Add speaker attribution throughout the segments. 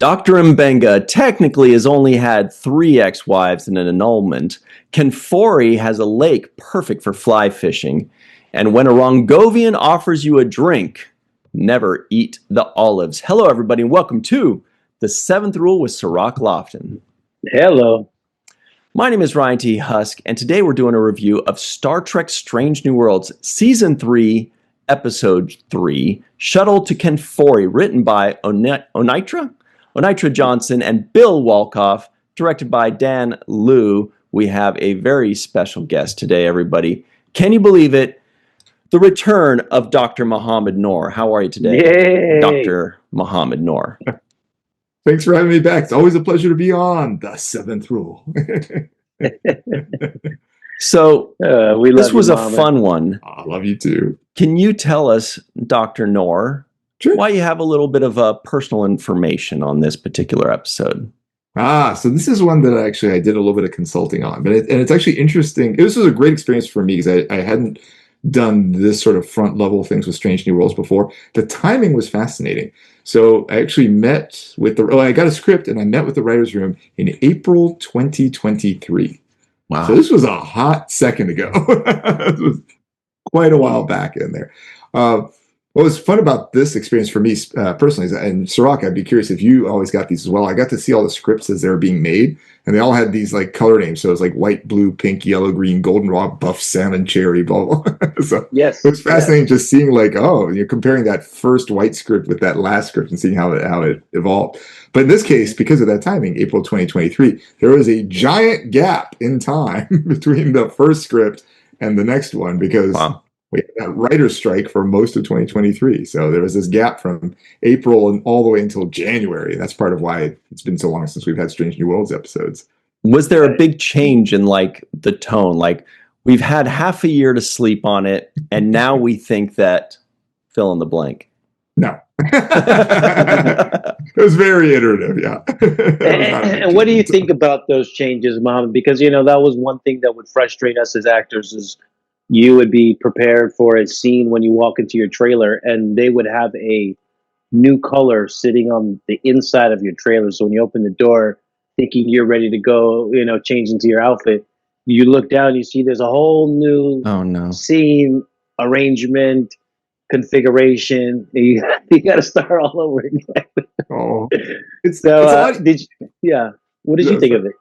Speaker 1: Dr. Mbenga technically has only had 3 ex-wives and an annulment. Kenfori has a lake perfect for fly fishing. And when a Rongovian offers you a drink, never eat the olives. Hello, everybody, and welcome to The Seventh Rule with Sirach Lofton.
Speaker 2: Hello.
Speaker 1: My name is Ryan T. Husk, and today we're doing a review of Star Trek Strange New Worlds, Season 3, Episode 3, Shuttle to Kenfori, written by Onitra Johnson and Bill Wolkoff, directed by Dan Liu. We have a very special guest today, everybody. Can you believe it? The return of Dr. Mohamed Noor. How are you today,
Speaker 2: Yay.
Speaker 1: Dr. Mohamed Noor?
Speaker 3: Thanks for having me back. It's always a pleasure to be on The Seventh Rule.
Speaker 1: So, this was a
Speaker 2: Mohamed.
Speaker 1: fun one.
Speaker 3: I love you too.
Speaker 1: Can you tell us, Dr. Noor,
Speaker 3: Sure.
Speaker 1: why you have a little bit of personal information on this particular episode?
Speaker 3: So this is one that I did a little bit of consulting on, but it's actually interesting. This was a great experience for me because I hadn't done this sort of front level things with Strange New Worlds before. The timing was fascinating. So I actually met with I got a script and I met with the writer's room in April 2023.
Speaker 1: Wow.
Speaker 3: So this was a hot second ago. This was quite a while back in there. What was fun about this experience for me personally is, and Sirach, I'd be curious if you always got these as well. I got to see all the scripts as they were being made, and they all had these like color names. So it was like white, blue, pink, yellow, green, goldenrod, buff, salmon, cherry, blah, blah. So
Speaker 2: Yes.
Speaker 3: it was fascinating just seeing like, you're comparing that first white script with that last script and seeing how it evolved. But in this case, because of that timing, April 2023, there was a giant gap in time between the first script and the next one because we had that writer's strike for most of 2023. So there was this gap from April and all the way until January. That's part of why it's been so long since we've had Strange New Worlds episodes.
Speaker 1: Was there a big change in like the tone? Like we've had half a year to sleep on it, and now we think that fill in the blank.
Speaker 3: No. It was very iterative, yeah.
Speaker 2: And what do you think about those changes, Mohamed? Because, that was one thing that would frustrate us as actors is you would be prepared for a scene when you walk into your trailer and they would have a new color sitting on the inside of your trailer. So when you open the door thinking you're ready to go, change into your outfit, you look down, you see there's a whole new scene, arrangement, configuration. You got to start all over again.
Speaker 3: It's
Speaker 2: So,
Speaker 3: a lot.
Speaker 2: what did you think of it?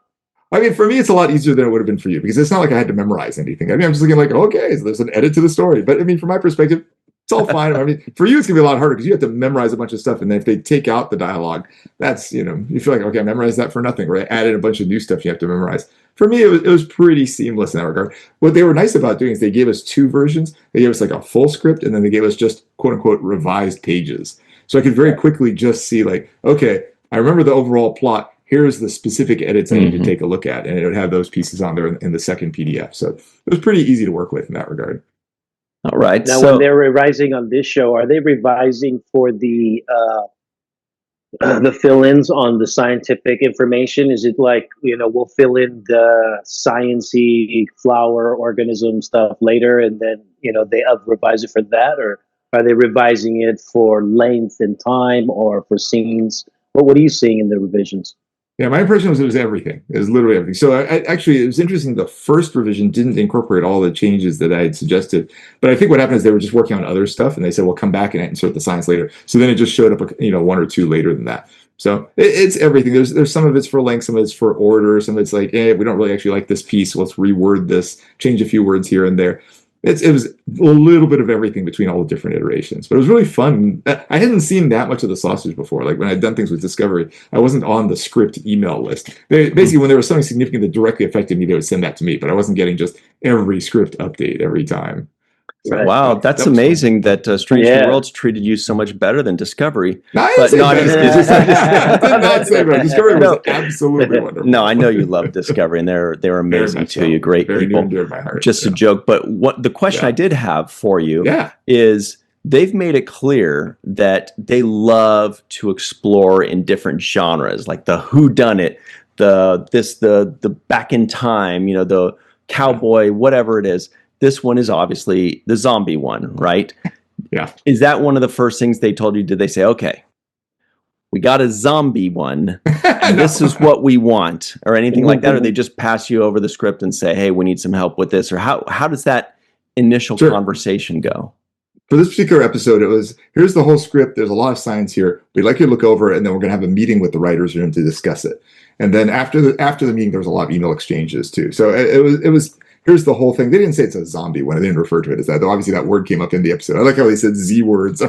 Speaker 3: I mean, for me, it's a lot easier than it would have been for you because it's not like I had to memorize anything. I mean, I'm just looking like, okay, so there's an edit to the story. But I mean, from my perspective, it's all fine. I mean, for you, it's gonna be a lot harder because you have to memorize a bunch of stuff. And then if they take out the dialogue, that's, you feel like, okay, I memorized that for nothing, right? Added a bunch of new stuff you have to memorize. For me, it was pretty seamless in that regard. What they were nice about doing is they gave us 2 versions. They gave us like a full script, and then they gave us just quote unquote revised pages. So I could very quickly just see like, okay, I remember the overall plot. Here's the specific edits I need to take a look at. And it would have those pieces on there in the second PDF. So it was pretty easy to work with in that regard.
Speaker 1: All right.
Speaker 2: Now, when they're revising on this show, are they revising for the fill-ins on the scientific information? Is it like, we'll fill in the science-y flower organism stuff later and then, they revise it for that? Or are they revising it for length and time or for scenes? What are you seeing in the revisions?
Speaker 3: Yeah, my impression was it was everything. It was literally everything. So it was interesting. The first revision didn't incorporate all the changes that I had suggested. But I think what happened is they were just working on other stuff, and they said, "Well, come back and insert the science later." So then it just showed up, 1 or 2 later than that. So it's everything. There's some of it's for length, some of it's for order, some of it's like, we don't really actually like this piece. Let's reword this, change a few words here and there. It was a little bit of everything between all the different iterations, but it was really fun. I hadn't seen that much of the sausage before. Like when I'd done things with Discovery, I wasn't on the script email list. Basically, when there was something significant that directly affected me, they would send that to me, but I wasn't getting just every script update every time.
Speaker 1: So, wow, that's amazing that Strange New Worlds treated you so much better than Discovery.
Speaker 3: No, I didn't say that. Discovery was absolutely wonderful.
Speaker 1: No, I know you love Discovery, and they're amazing too. You're great
Speaker 3: very
Speaker 1: people.
Speaker 3: Near and dear to my heart,
Speaker 1: just a joke, but what the question I did have for you is they've made it clear that they love to explore in different genres, like the whodunit, the back in time, the cowboy, whatever it is. This one is obviously the zombie one, right?
Speaker 3: Yeah.
Speaker 1: Is that one of the first things they told you? Did they say, okay, we got a zombie one, and this is what we want, or anything like that? Or they just pass you over the script and say, hey, we need some help with this? Or how does that initial conversation go?
Speaker 3: For this particular episode, it was, here's the whole script. There's a lot of science here. We'd like you to look over it, and then we're going to have a meeting with the writers' room to discuss it. And then after the meeting, there was a lot of email exchanges too. So it was here's the whole thing. They didn't say it's a zombie one. They didn't refer to it as that. Though obviously that word came up in the episode. I like how they said Z words.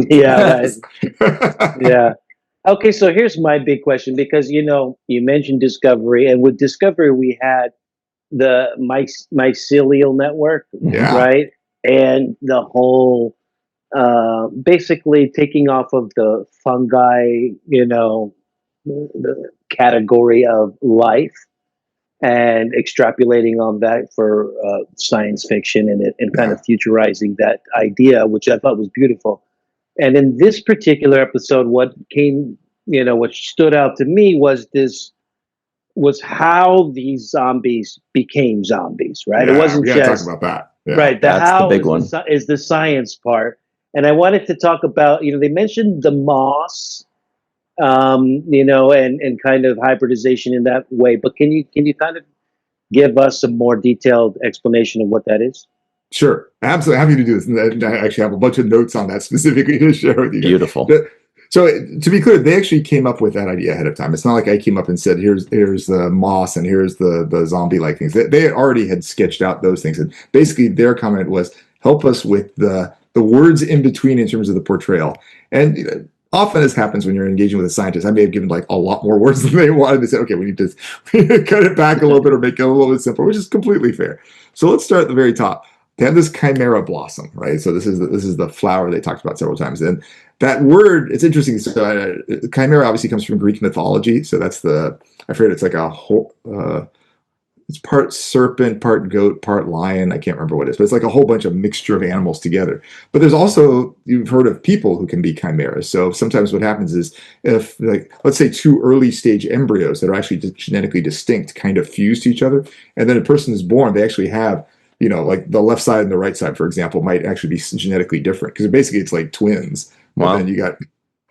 Speaker 2: Yeah, right. Yeah. Okay, so here's my big question, because you mentioned Discovery, and with Discovery we had the mycelial network, right? And the whole basically taking off of the fungi, the category of life, and extrapolating on that for science fiction and kind of futurizing that idea, which I thought was beautiful. And in this particular episode, what stood out to me was how these zombies became zombies, right?
Speaker 3: Yeah,
Speaker 2: it wasn't
Speaker 3: we gotta
Speaker 2: just
Speaker 3: talk about that. Yeah.
Speaker 2: right. The
Speaker 1: That's
Speaker 2: how
Speaker 1: the big one.
Speaker 2: is the science part, and I wanted to talk about. They mentioned the moss, and kind of hybridization in that way. But can you kind of give us a more detailed explanation of what that is?
Speaker 3: Sure, absolutely happy to do this. And I actually have a bunch of notes on that specifically to share with you.
Speaker 1: Beautiful.
Speaker 3: So to be clear, they actually came up with that idea ahead of time. It's not like I came up and said, here's the moss and here's the zombie-like things. They already had sketched out those things. And basically their comment was, help us with the words in between in terms of the portrayal. And often as happens when you're engaging with a scientist, I may have given like a lot more words than they wanted. They said, okay, we need to cut it back a little bit or make it a little bit simpler, which is completely fair. So let's start at the very top. They have this chimera blossom, right? So this is the flower they talked about several times. And that word, it's interesting. So chimera obviously comes from Greek mythology. So that's I forget, it's like a whole, it's part serpent, part goat, part lion. I can't remember what it is, but it's like a whole bunch of mixture of animals together. But there's also, you've heard of people who can be chimeras. So sometimes what happens is if, like, let's say two early stage embryos that are actually genetically distinct kind of fuse to each other, and then a person is born, they actually have, like the left side and the right side, for example, might actually be genetically different, because basically it's like twins. Wow. And then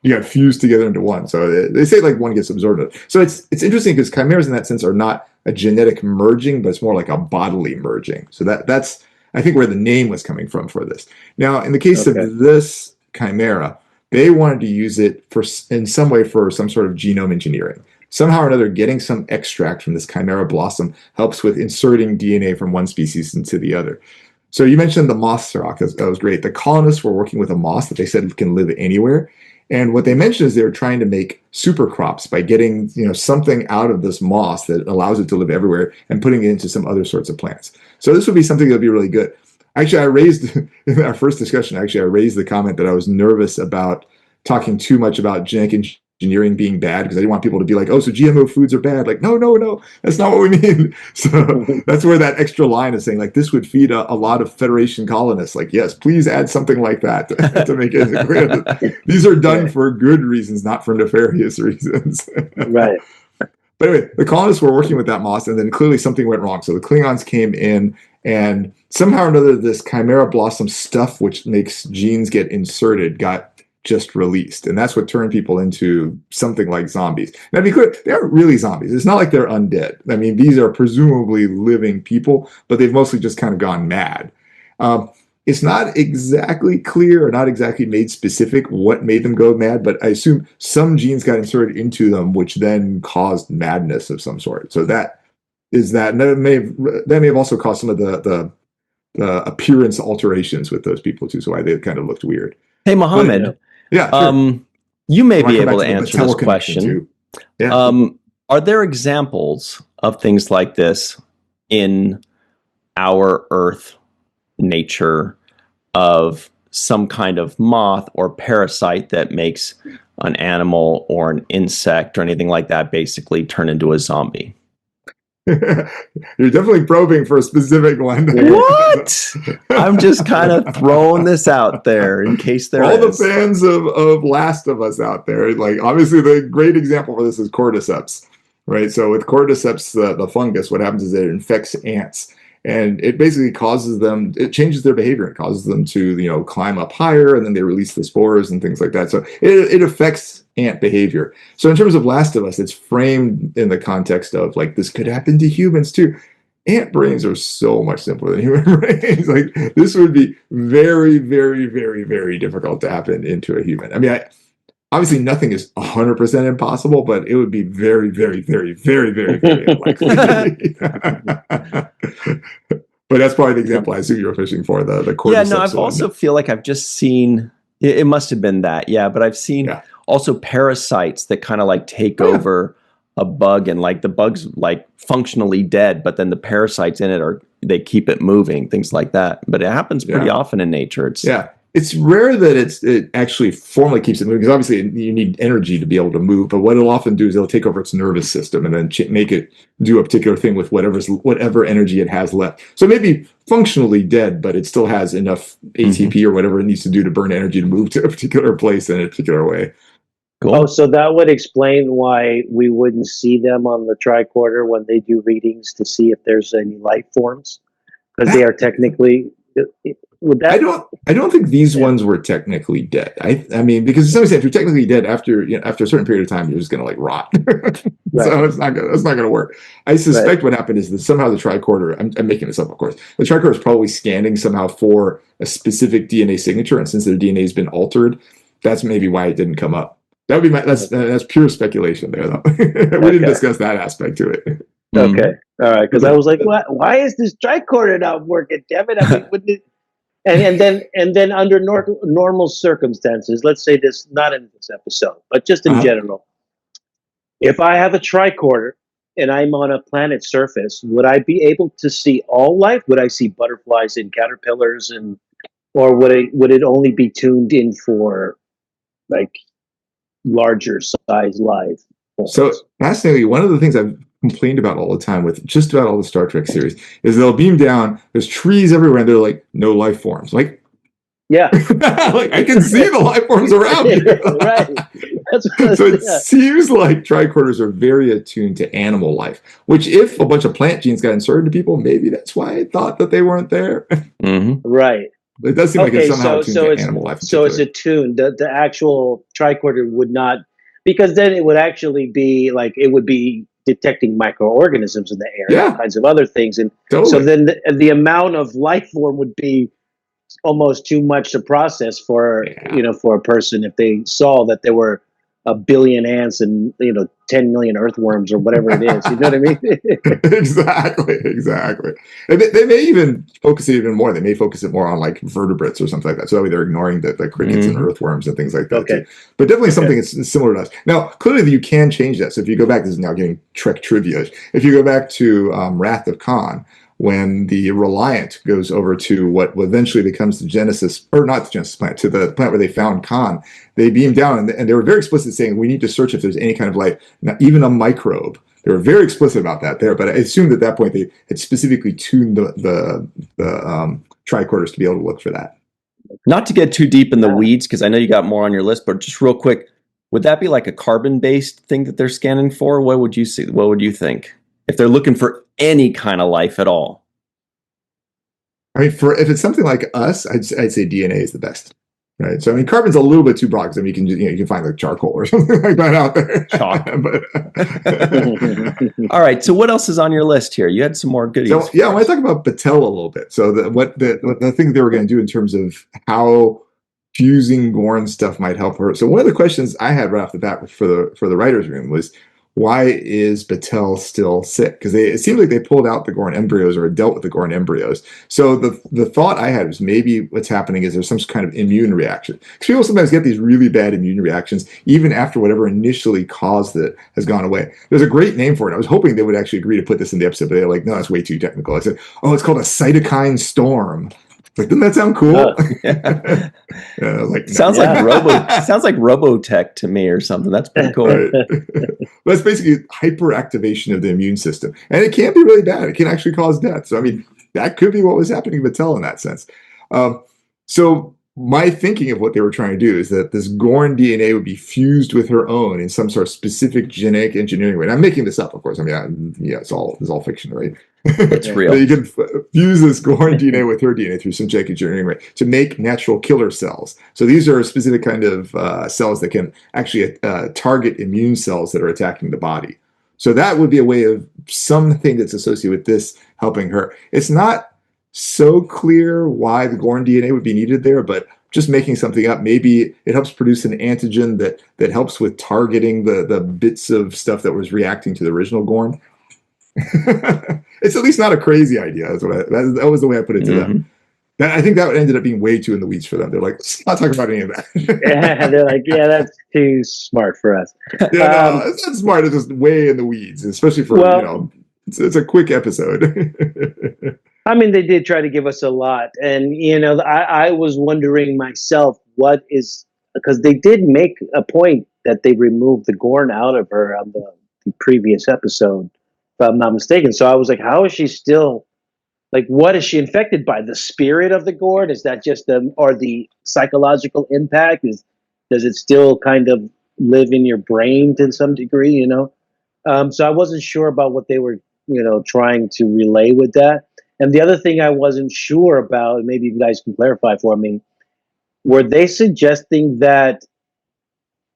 Speaker 3: you got fused together into one. So they say like one gets absorbed. So it's interesting because chimeras in that sense are not a genetic merging, but it's more like a bodily merging. So that's I think where the name was coming from for this. Now, in the case of this chimera, they wanted to use it in some way for some sort of genome engineering. Somehow or another, getting some extract from this chimera blossom helps with inserting DNA from one species into the other. So you mentioned the moss rock. That was great. The colonists were working with a moss that they said can live anywhere. And what they mentioned is they were trying to make super crops by getting something out of this moss that allows it to live everywhere and putting it into some other sorts of plants. So this would be something that would be really good. Actually, I raised in our first discussion, I raised the comment that I was nervous about talking too much about genetic engineering being bad, because I didn't want people to be like, oh, so GMO foods are bad. Like, no, that's not what we mean. So that's where that extra line is saying, like, this would feed a lot of Federation colonists. Like, yes, please add something like that to make it clear that these are done for good reasons, not for nefarious reasons.
Speaker 2: Right.
Speaker 3: But anyway, the colonists were working with that moss, and then clearly something went wrong. So the Klingons came in, and somehow or another, this chimera blossom stuff, which makes genes get inserted, got just released, and that's what turned people into something like zombies. Now, to be clear, they aren't really zombies. It's not like they're undead. I mean, these are presumably living people, but they've mostly just kind of gone mad. It's not exactly clear or not exactly made specific what made them go mad, but I assume some genes got inserted into them, which then caused madness of some sort. So that may have also caused some of the appearance alterations with those people too. So why they kind of looked weird.
Speaker 1: Hey, Mohamed.
Speaker 3: Yeah, sure.
Speaker 1: You may be able to answer this question.
Speaker 3: Yeah.
Speaker 1: Are there examples of things like this in our Earth nature, of some kind of moth or parasite that makes an animal or an insect or anything like that basically turn into a zombie?
Speaker 3: You're definitely probing for a specific one.
Speaker 1: What? I'm just kind of throwing this out there in case there
Speaker 3: all
Speaker 1: is.
Speaker 3: The fans of Last of Us out there, like, obviously the great example for this is cordyceps, right? So with cordyceps, the fungus, what happens is it infects ants, and it basically it changes their behavior. It causes them to climb up higher, and then they release the spores and things like that. So it affects ant behavior. So in terms of Last of Us, it's framed in the context of like, this could happen to humans too. Ant brains are so much simpler than human brains. Like, this would be very, very, very, very difficult to happen into a human. I mean, obviously nothing is 100% impossible, but it would be very, very, very, very, very, very unlikely. But that's probably the example I assume you were fishing for, the cordyceps.
Speaker 1: Yeah, no, I've also feel like I've just seen, it must have been that, yeah, but I've seen also parasites that kind of like take over a bug, and like the bug's like functionally dead, but then the parasites in it they keep it moving, things like that. But it happens pretty often in nature. It's
Speaker 3: rare that it actually formally keeps it moving, because obviously you need energy to be able to move. But what it'll often do is it'll take over its nervous system and then make it do a particular thing with whatever energy it has left. So it may be functionally dead, but it still has enough ATP or whatever it needs to do to burn energy to move to a particular place in a particular way.
Speaker 1: Cool.
Speaker 2: Oh, so that would explain why we wouldn't see them on the tricorder when they do readings to see if there's any life forms, because they are technically. Would that?
Speaker 3: I don't think these ones were technically dead. I mean, because to some extent, if you're technically dead after a certain period of time, you're just going to like rot. So it's not going to work. I suspect what happened is that somehow the tricorder. I'm making this up, of course. The tricorder is probably scanning somehow for a specific DNA signature, and since their DNA has been altered, that's maybe why it didn't come up. That would be that's pure speculation there, though. We didn't discuss that aspect to it.
Speaker 2: Okay, all right. Because I was like, why is this tricorder not working? Damn it! I mean, wouldn't it? And then under normal circumstances, let's say this, not in this episode, but just in general, if I have a tricorder and I'm on a planet's surface, would I be able to see all life? Would I see butterflies and caterpillars, or would it only be tuned in for like larger size life?
Speaker 3: So fascinatingly, one of the things I've complained about all the time with just about all the Star Trek series is they'll beam down, there's trees everywhere, and they're like, no life forms. Like,
Speaker 2: yeah,
Speaker 3: like I can see the life forms around here.
Speaker 2: Right.
Speaker 3: So it seems like tricorders are very attuned to animal life, which if a bunch of plant genes got inserted to people, maybe that's why I thought that they weren't there.
Speaker 2: Right.
Speaker 3: It does seem like it's somehow attuned to animal life.
Speaker 2: So it's attuned. The actual tricorder would not, because then it would actually be like, it would be detecting microorganisms in the air, all kinds of other things. And so then the amount of life form would be almost too much to process for, for a person if they saw that there were a billion ants and 10 million earthworms or whatever it is. You know what I mean?
Speaker 3: Exactly. And they may even focus it even more. They may focus it more on like vertebrates or something like that. So that way they're ignoring the crickets and earthworms and things like that too. But definitely something that's similar to us. Now, clearly you can change that. So if you go back, this is now getting Trek trivia. If you go back to Wrath of Khan, when the Reliant goes over to what eventually becomes the Genesis, or not the Genesis planet, to the planet where they found Khan, they beamed down, and they were very explicit saying, we need to search if there's any kind of life, even a microbe. They were very explicit about that there, but I assumed at that point they had specifically tuned the tricorders to be able to look for that.
Speaker 1: Not to get too deep in the weeds, because I know you got more on your list, but just real quick, would that be like a carbon-based thing that they're scanning for? What would you see? What would you think? If they're looking for any kind of life at all?
Speaker 3: I mean, if it's something like us, I'd say DNA is the best, right? So I mean, carbon's a little bit too broad, because I mean, you can find like charcoal or something like that out there.
Speaker 1: All right. So what else is on your list here? You had some more goodies.
Speaker 3: So I want to talk about Batel a little bit. So the thing they were going to do in terms of how fusing Gorn stuff might help her. So one of the questions I had right off the bat for the writers' room was, why is Batel still sick? Because it seems like they pulled out the Gorn embryos or dealt with the Gorn embryos. So the thought I had was maybe what's happening is there's some kind of immune reaction. Because people sometimes get these really bad immune reactions even after whatever initially caused it has gone away. There's a great name for it. I was hoping they would actually agree to put this in the episode, but they're like, no, that's way too technical. I said, oh, it's called a cytokine storm. Like, doesn't that sound cool? Like,
Speaker 1: sounds like Robotech to me or something. That's pretty cool.
Speaker 3: Right. That's basically hyperactivation of the immune system, and it can be really bad. It can actually cause death. So I mean, that could be what was happening to Batel in that sense. So my thinking of what they were trying to do is that this Gorn DNA would be fused with her own in some sort of specific genetic engineering way. And I'm making this up, of course. I mean, yeah, it's all fiction, right?
Speaker 1: It's real.
Speaker 3: You can fuse this Gorn DNA with her DNA through some genetic engineering way to make natural killer cells. So these are a specific kind of cells that can actually target immune cells that are attacking the body. So that would be a way of something that's associated with this helping her. It's not so clear why the Gorn DNA would be needed there, but just making something up, maybe it helps produce an antigen that helps with targeting the bits of stuff that was reacting to the original Gorn. It's at least not a crazy idea. That was the way I put it to them. I think that ended up being way too in the weeds for them. They're like, let's not talk about any of that.
Speaker 2: Yeah, they're like, yeah, that's too smart for us.
Speaker 3: Yeah, no, it's not smart. It's just way in the weeds, especially for, it's a quick episode.
Speaker 2: I mean, they did try to give us a lot. And, I was wondering myself, because they did make a point that they removed the Gorn out of her on the previous episode, if I'm not mistaken. So I was like, how is she still, like, what is she infected by? The spirit of the Gorn? Is that just or the psychological impact? Does it still kind of live in your brain to some degree, So I wasn't sure about what they were, trying to relay with that. And the other thing I wasn't sure about, and maybe you guys can clarify for me, were they suggesting that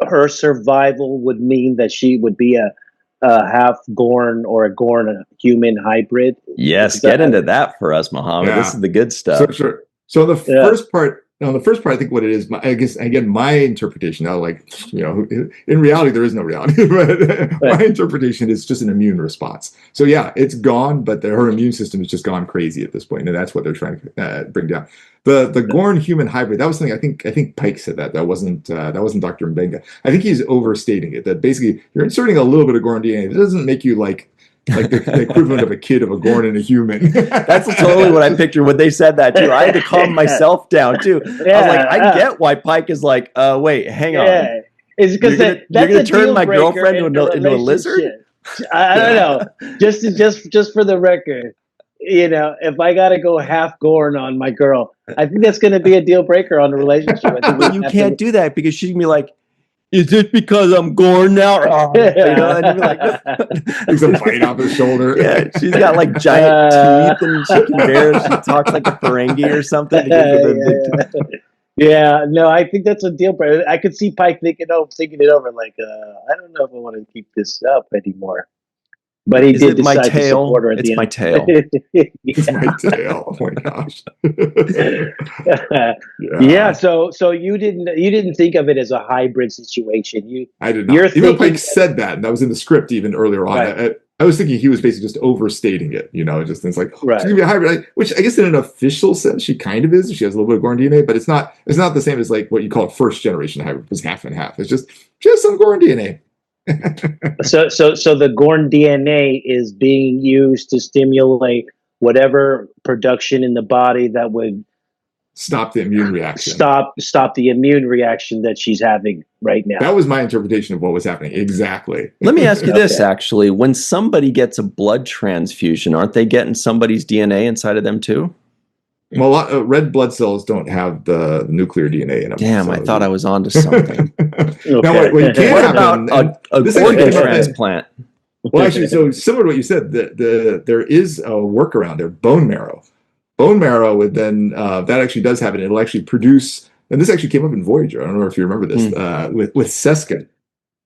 Speaker 2: her survival would mean that she would be a half Gorn or a Gorn human hybrid?
Speaker 1: Yes, get into that for us, Mohamed.
Speaker 3: Yeah.
Speaker 1: This is the good stuff.
Speaker 3: So sure. So first part, I think what it is, I guess, again, my interpretation, now, in reality, there is no reality, but my interpretation is just an immune response. So yeah, it's gone, but her immune system has just gone crazy at this point, and that's what they're trying to bring down. The Gorn human hybrid, that was something I think Pike said that wasn't Dr. Mbenga. I think he's overstating it. That basically you're inserting a little bit of Gorn DNA. It doesn't make you like the equivalent of a kid of a Gorn and a human.
Speaker 1: That's totally what I pictured when they said that too. I had to calm myself down too.
Speaker 2: Yeah,
Speaker 1: I was like, I get why Pike is like, wait, hang on.
Speaker 2: It's because
Speaker 1: you're gonna turn my girlfriend into a lizard?
Speaker 2: I don't know. Just for the record, if I gotta go half Gorn on my girl, I think that's gonna be a deal breaker on the relationship.
Speaker 1: But you can't do that because she's gonna be like, is it because I'm Gorn now? And you're like,
Speaker 3: he's a bite off his shoulder.
Speaker 1: Yeah, she's got like giant teeth and she talks like a Ferengi or something.
Speaker 2: Yeah, no, I think that's a deal breaker. I could see Pike thinking it over, like, I don't know if I want to keep this up anymore. But he did decide to support her at the end.
Speaker 1: My tail.
Speaker 3: It's my tail. Oh my gosh.
Speaker 2: Yeah. So you didn't think of it as a hybrid situation.
Speaker 3: I did not. Even Pike said that, and that was in the script even earlier on. Right. I was thinking he was basically just overstating it. Just it's like, she's gonna be a hybrid, which I guess in an official sense she kind of is. She has a little bit of Gorn DNA, but it's not the same as like what you call first generation hybrid. It's half and half. It's just some Gorn DNA.
Speaker 2: So the Gorn DNA is being used to stimulate whatever production in the body that would
Speaker 3: stop the immune reaction.
Speaker 2: Stop the immune reaction that she's having right now.
Speaker 3: That was my interpretation of what was happening. Exactly.
Speaker 1: Let me ask you this, actually. When somebody gets a blood transfusion, aren't they getting somebody's DNA inside of them too?
Speaker 3: Well, red blood cells don't have the nuclear DNA in them.
Speaker 1: Damn, I thought I was onto something.
Speaker 3: Now, what
Speaker 1: about an organ transplant?
Speaker 3: Well, actually, so similar to what you said, there is a workaround there. Bone marrow. Bone marrow would then, that actually does happen. It'll actually produce, and this actually came up in Voyager. I don't know if you remember this, with Seska.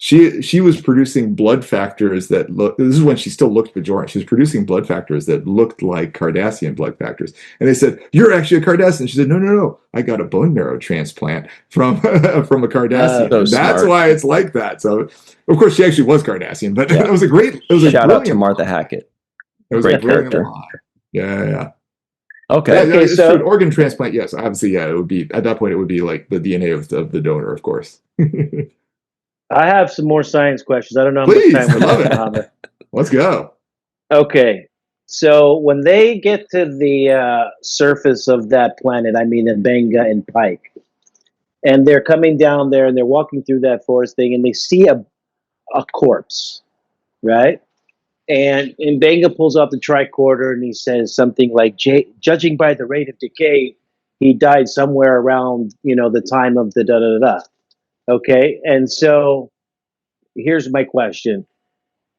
Speaker 3: She was producing blood factors that look. This is when she still looked Bajoran. She was producing blood factors that looked like Cardassian blood factors. And they said, "You're actually a Cardassian." She said, "No. I got a bone marrow transplant from a Cardassian. That's why it's like that." So, of course, she actually was Cardassian. But it was a great. It was a
Speaker 1: shout out to Martha Hackett.
Speaker 3: It was
Speaker 1: great
Speaker 3: a brilliant
Speaker 1: character.
Speaker 3: line. Yeah.
Speaker 1: Okay.
Speaker 3: So an organ transplant, yes, obviously, it would be at that point. It would be like the DNA of the donor, of course.
Speaker 2: I have some more science questions. I don't know how
Speaker 3: Please,
Speaker 2: much time we
Speaker 3: love
Speaker 2: have.
Speaker 3: it. Let's go.
Speaker 2: Okay. So when they get to the surface of that planet, I mean Mbenga and Pike, and they're coming down there and they're walking through that forest thing and they see a corpse, right? And Mbenga pulls off the tricorder and he says something like, "Judging by the rate of decay, he died somewhere around, the time of the da da da. Okay, and so here's my question: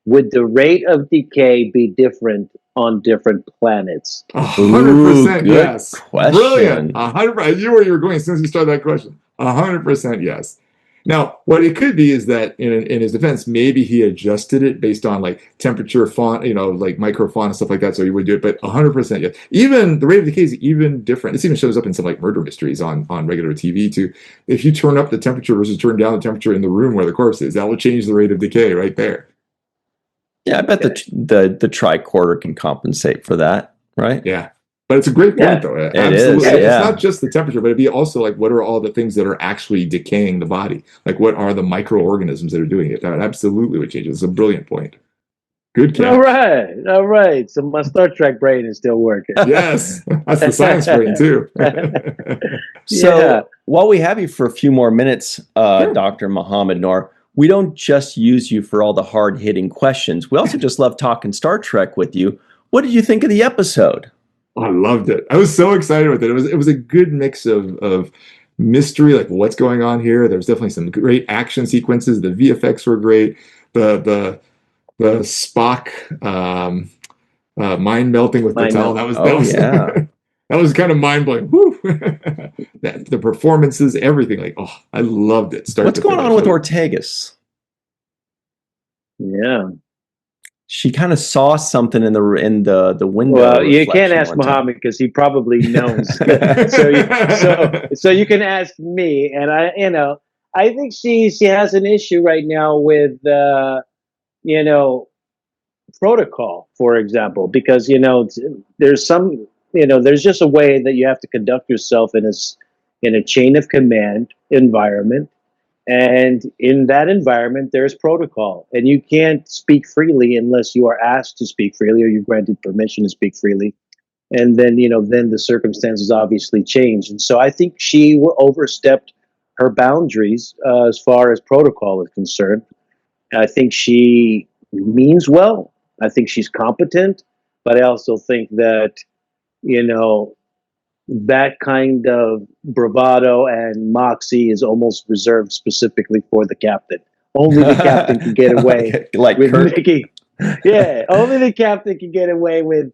Speaker 2: would the rate of decay be different on different planets?
Speaker 3: 100%
Speaker 1: good
Speaker 3: yes.
Speaker 1: question.
Speaker 3: Brilliant. 100%. I knew where you were going as soon as you started that question. 100% yes. Now, what it could be is that in his defense, maybe he adjusted it based on like temperature, font, like microfauna and stuff like that. So he would do it, but 100% yes. Even the rate of decay is even different. This even shows up in some like murder mysteries on regular TV too. If you turn up the temperature versus turn down the temperature in the room where the corpse is, that will change the rate of decay right there.
Speaker 1: Yeah, I bet the tricorder can compensate for that, right?
Speaker 3: Yeah. But it's a great point, though.
Speaker 1: Absolutely.
Speaker 3: Is,
Speaker 1: yeah.
Speaker 3: It's not just the temperature, but it'd be also like, what are all the things that are actually decaying the body? Like, what are the microorganisms that are doing it? That absolutely would change it. It's a brilliant point. Good catch.
Speaker 2: All right. So my Star Trek brain is still working.
Speaker 3: Yes, that's the science brain too.
Speaker 1: So while we have you for a few more minutes, Dr. Mohamed Noor, we don't just use you for all the hard-hitting questions. We also just love talking Star Trek with you. What did you think of the episode?
Speaker 3: Oh, I loved it. I was so excited with it. It was a good mix of mystery, like what's going on here. There was definitely some great action sequences. The VFX were great. The Spock mind melting with Batel. That was kind of mind blowing. The performances, everything. Like, oh, I loved it.
Speaker 1: What's going on with Ortegas?
Speaker 2: Yeah.
Speaker 1: She kind of saw something in the window.
Speaker 2: Well, you can't ask Mohamed because he probably knows. so you can ask me, and I think she has an issue right now with protocol, for example, because there's some there's just a way that you have to conduct yourself in a chain of command environment. And in that environment, there's protocol, and you can't speak freely unless you are asked to speak freely or you're granted permission to speak freely. And then, then the circumstances obviously change. And so I think she overstepped her boundaries as far as protocol is concerned. I think she means well. I think she's competent, but I also think that, that kind of bravado and moxie is almost reserved specifically for the captain. Only the captain can get away with
Speaker 1: Kirk.
Speaker 2: Mickey. Yeah, only the captain can get away with,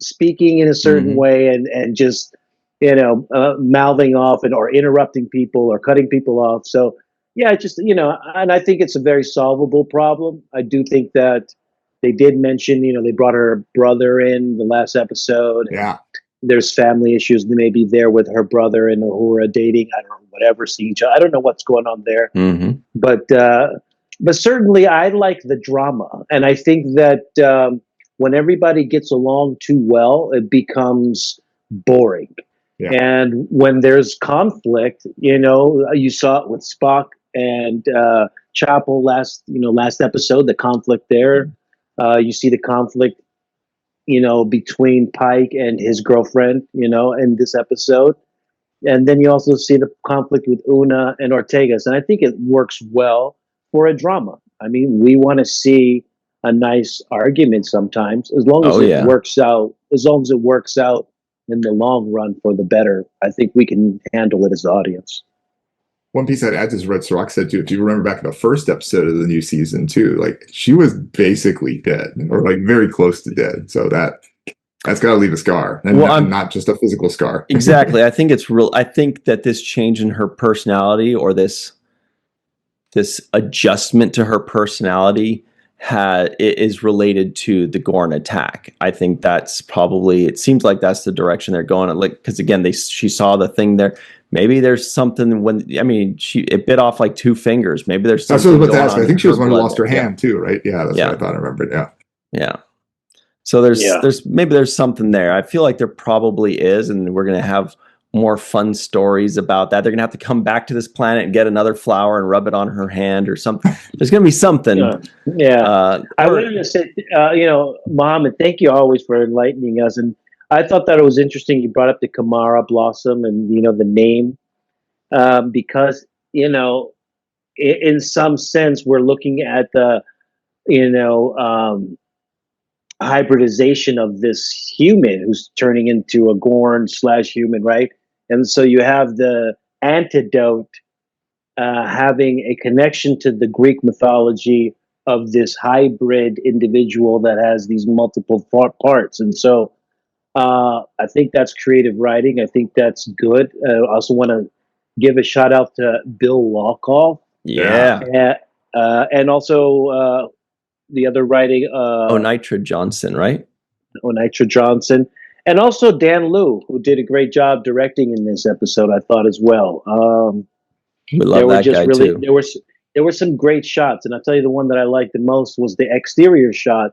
Speaker 2: speaking in a certain way and just, mouthing off or interrupting people or cutting people off. So, yeah, just, and I think it's a very solvable problem. I do think that they did mention, they brought her brother in the last episode.
Speaker 3: Yeah.
Speaker 2: There's family issues that may be there with her brother and Uhura dating. I don't know, whatever, see each other. I don't know what's going on there. But certainly I like the drama. And I think that when everybody gets along too well, it becomes boring. Yeah. And when there's conflict, you saw it with Spock and Chapel last episode, the conflict there. You see the conflict, between Pike and his girlfriend, in this episode. And then you also see the conflict with Una and Ortegas. And I think it works well for a drama. I mean, we want to see a nice argument sometimes, as long as it works out, in the long run for the better. I think we can handle it as the audience.
Speaker 3: One piece I'd add to what Sirach said too, if you remember back in the first episode of the new season too, like she was basically dead or like very close to dead. So that's got to leave a scar, and not just a physical scar.
Speaker 1: Exactly. I think it's real. I think that this change in her personality or this adjustment to her personality is related to the Gorn attack. I think that's probably, it seems like that's the direction they're going. Like, because again, she saw the thing there. Maybe there's something it bit off like 2 fingers. Maybe there's something.
Speaker 3: That's what I was about to ask. I think she was one who lost her hand too, right? Yeah, that's what I thought I remembered. Yeah.
Speaker 1: Yeah. So there's something there. I feel like there probably is, and we're going to have more fun stories about that. They're going to have to come back to this planet and get another flower and rub it on her hand or something. There's going to be something.
Speaker 2: I wanted to say, Mohamed, thank you always for enlightening us. And I thought that it was interesting you brought up the Kamara blossom and, the name, because, in some sense, we're looking at the, hybridization of this human who's turning into a Gorn/human, right? And so you have the antidote having a connection to the Greek mythology of this hybrid individual that has these multiple parts. And so I think that's creative writing. I think that's good. I also want to give a shout out to Bill Walkoff.
Speaker 1: Yeah.
Speaker 2: And also the other writing.
Speaker 1: Onitra Johnson, right?
Speaker 2: Onitra Johnson. And also Dan Liu, who did a great job directing in this episode, I thought as well.
Speaker 1: We love that guy too.
Speaker 2: There were some great shots, and I'll tell you the one that I liked the most was the exterior shot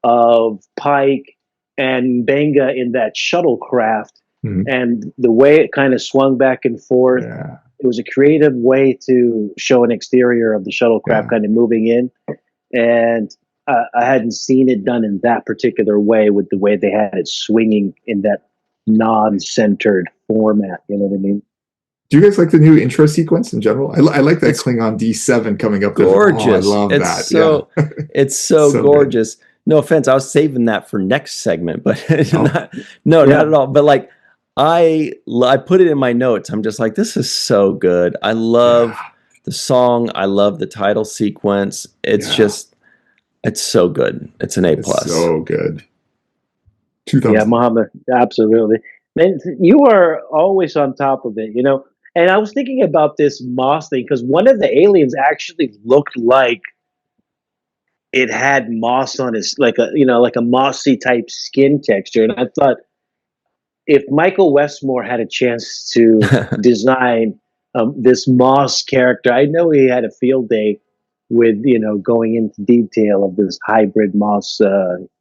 Speaker 2: of Pike and Benga in that shuttlecraft, and the way it kind of swung back and forth.
Speaker 3: Yeah.
Speaker 2: It was a creative way to show an exterior of the shuttlecraft kind of moving in, and I hadn't seen it done in that particular way, with the way they had it swinging in that non-centered format. You know what I mean?
Speaker 3: Do you guys like the new intro sequence in general? I like that Klingon D7 coming up there.
Speaker 1: Gorgeous.
Speaker 3: Oh, I love that.
Speaker 1: So,
Speaker 3: yeah.
Speaker 1: It's so gorgeous. Good. No offense, I was saving that for next segment, but not at all. But like, I put it in my notes. I'm just like, this is so good. I love the song. I love the title sequence. It's just, it's so good. It's an A+.
Speaker 3: So good. 2000.
Speaker 2: Yeah, Mohamed, absolutely. Man, you are always on top of it, you know. And I was thinking about this moss thing because one of the aliens actually looked like it had moss on its, like a mossy type skin texture. And I thought, if Michael Westmore had a chance to design this moss character, I know he had a field day with, going into detail of this hybrid moss